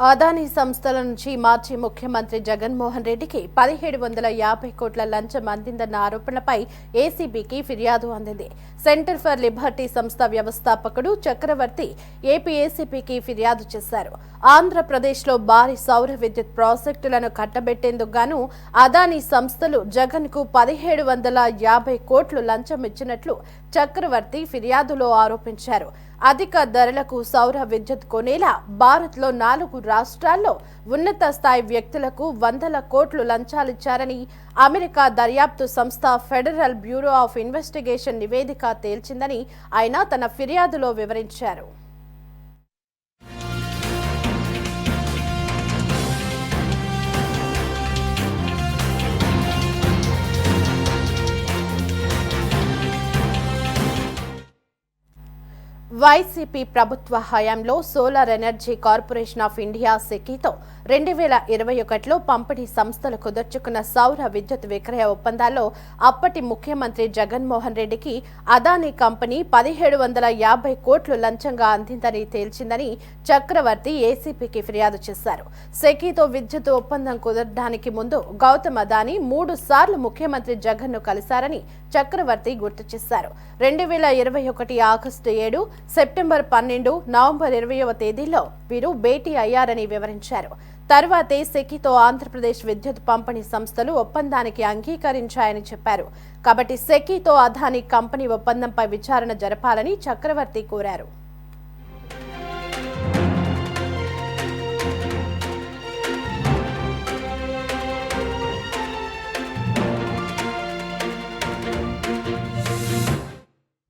అదానీ సంస్థల నుంచి మాజీ ముఖ్యమంత్రి జగన్మోహన్ రెడ్డికి 1750 కోట్ల లంచం అందిందన్న ఆరోపణలపై ఏసీబీకి ఫిర్యాదు అందింది. సెంటర్ ఫర్ లిబర్టీ సంస్థ వ్యవస్థాపకుడు చక్రవర్తి ఏపీ ఏసీబీకి ఫిర్యాదు చేశారు. ఆంధ్రప్రదేశ్లో భారీ సౌర విద్యుత్ ప్రాజెక్టులను కట్టబెట్టేందుకు గాను అదానీ సంస్థలు జగన్కు 1750 కోట్లు లంచం ఇచ్చినట్లు చక్రవర్తి ఫిర్యాదులో ఆరోపించారు. అధిక ధరలకు సౌర విద్యుత్ కొనేలా భారత్లో 4 రాష్ట్రాల్లో ఉన్నత స్థాయి వ్యక్తులకు వందల కోట్లు లంచాలిచ్చారని అమెరికా దర్యాప్తు సంస్థ ఫెడరల్ బ్యూరో ఆఫ్ ఇన్వెస్టిగేషన్ నివేదిక తేల్చిందని ఆయన తన ఫిర్యాదులో వివరించారు. వైసీపీ ప్రభుత్వ హయాంలో solar energy corporation of India సెకీతో 2021లో పంపిణీ సంస్థలు కుదుర్చుకున్న సౌర విద్యుత్ విక్రయ ఒప్పందాల్లో అప్పటి ముఖ్యమంత్రి జగన్మోహన్ రెడ్డికి అదానీ కంపెనీ 1750 కోట్లు లంచంగా అందిందని తేల్చిందని చక్రవర్తి ఏసీబీకి ఫిర్యాదు చేశారు. సెకీతో విద్యుత్ ఒప్పందం కుదరడానికి ముందు గౌతమ్ అదానీ 3 సార్లు ముఖ్యమంత్రి జగన్ను కలిశారని చక్రవర్తి గుర్తు చేశారు. 2021 ఆగస్టు 7, సెప్టెంబర్ 12, నవంబర్ 20వ తేదీల్లో వీరు భేటీ అయ్యారని వివరించారు. తర్వాతే సెకీతో ఆంధ్రప్రదేశ్ విద్యుత్ పంపిణీ సంస్థలు ఒప్పందానికి అంగీకరించాయని చెప్పారు. కాబట్టి సెకీతో అదానీ కంపెనీ ఒప్పందంపై విచారణ జరపాలని చక్రవర్తి కోరారు.